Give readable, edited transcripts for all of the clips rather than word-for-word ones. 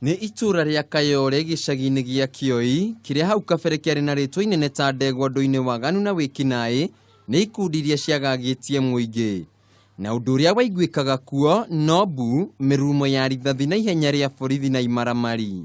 Nĩ itura rĩa Kayole gĩcagi-inĩ gĩa Kioi kĩrĩa hau kabere kĩarĩ na rĩtwa inene ta ndegwa ũndũ-inĩ waganu na wĩkinaĩ nĩ ikundi iria ciagagĩtie mũingĩ. Na ũndũ ũrĩa waiguĩkaga kuo no mbu, mĩrurumo ya rithathi na ihenya rĩa borithi na imaramari.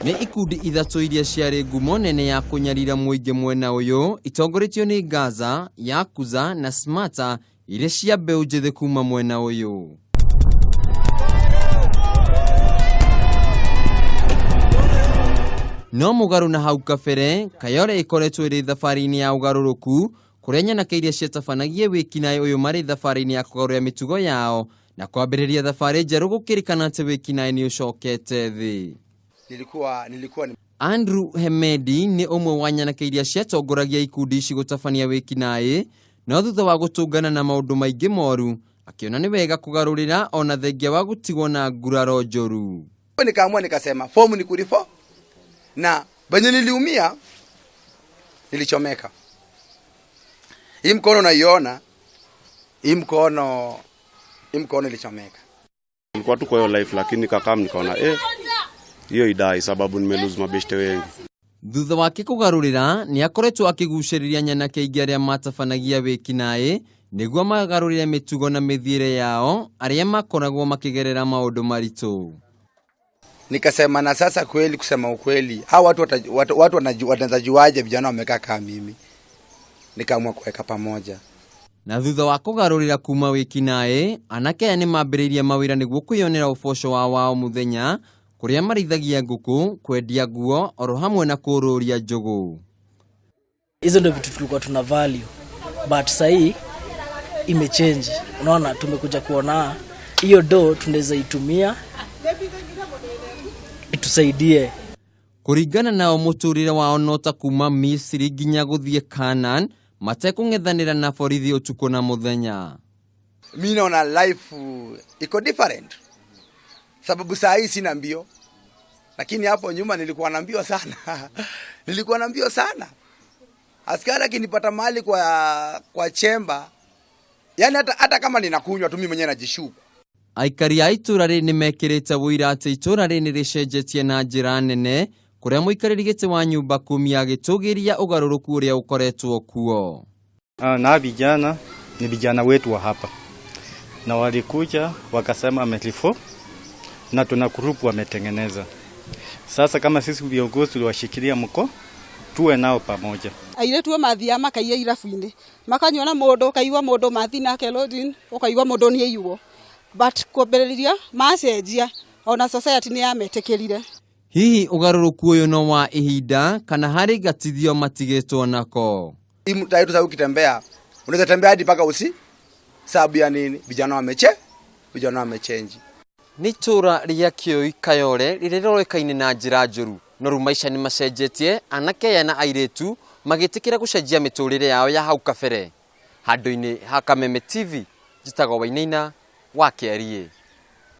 Nĩ ikundi ithatũ iria ciarĩ ngumo nene ya kũnyarira mũingĩ mwena ũyũ itongoretio nĩ Gaza, Yakuza na Smata iria cia mbeũ njĩthĩ kuma mwena ũyũ. No mũgarũ na hau kabere, Kayole ĩkoretwo ĩrĩ thabarĩ-inĩ ya ũgarũrũku kũrĩa nyanake iria ciatabanagia wĩkinaĩ ũyũ marĩ thabarĩ-inĩ ya kũgarũrĩra mĩtugo yao na kwambĩrĩria thabarĩ njerũ gũkĩrĩkana atĩ wĩkinaĩ nĩ ũcokete thĩ. Andrew Hemedi nĩ ũmwe wa nyanake iria ciatongoragia ikundi ici gũtabania wĩkinaĩ, no thutha wa gũtũngana na maũndũ maingĩ moru akiona nĩ wega kũgarũrĩra ona thengia wa gũtigwo na nguraro njoru. Nikaamua nikasema fomu ni kulifo na benye niliumia nilichomeka. Hii mkono naiona, hii mkono ilichomeka. Nilikuwa tu kwa hiyo life lakini kakam nikaona hiyo idai sababu nimelose mabeshte wengi. Thutha wake kũgarũrĩra nĩ akoretwo akĩgucĩrĩria nyanake ingĩ arĩa matabanagia wĩkinaĩ nĩguo magarũrĩre mĩtugo na mĩthiĩre yao arĩa makoragwo makĩgerera maũndũ maritũ. Nikasema na sasa kweli, kusema ukweli, hawa watu wanajuaje vijana wamekaa kama mimi. Nikaamua kuweka pamoja. Na thutha wa kũgarũrĩra kuma wĩkinaĩ, anake aya nĩ mambĩrĩirie mawĩra nĩguo kwĩyonera ũboco wao mũthenya kũrĩa marithagia ngũkũ, kwendia nguo, oro hamwe na kũrũria njogu. Hizo ndio vitu tulikuwa tuna value, but sasa imechange. Unaona, tumekuja kuona hiyo tunaweza itumia itusaidie. Kũringana nao mũtũrĩre wao no ta kuma Misiri nginya gũthiĩ Canaan, matekũng'ethanĩra na borithi ũtukũ na mũthenya. Mimi naona life iko different. Sababu saa hii sina mbio. Lakini hapo nyuma nilikuwa na mbio sana. Askari akinipata mahali kwa chemba, yani hata kama ninakunywa tu mimi mwenyewe najishuku. Aikari a itura rĩrĩ nĩ mekĩrĩte wũira atĩ itura rĩrĩ nĩ rĩcenjetie na njĩra nene kũrĩa mũikarĩri gĩtĩ wa nyumba kumi agĩtũgĩria ũgarũrũku ũrĩa ũkoretwo kuo. Na vijana ni vijana wetu wa hapa. Na walikuja wakasema ametlifo na tuna group wametengeneza. Sasa kama sisi viongozi tuliwashikilia mko tuwe nao pamoja. Aire tuwe mathia makaiya irafu-inĩ. Makanyona mũndũ kaigwa mũndũ mathi nake lodin ukaigwa mũndũ nĩ yuo. But kwambĩrĩria macenjia ona society nĩ yametĩkĩrire. Hihi ũgarũrũku ũyũ no wa ihinda kana harĩ gatithio matigĩtwo nako. Mtaitu sasa ukitembea unaweza tembea hadi paka sababu ya nini? Vijana wamechange. Nĩ itura rĩa Kioi Kayole rĩrĩa rĩroĩkaine na njĩra njũru, no rĩu maica nĩ macenjetie, anake aya na airĩtu magĩtĩkĩra gũcenjia mĩtũrĩre yao ya hau kabere. Handũ-inĩ ha Kameme TV, njĩtagwo Wainaina wa Kĩarie.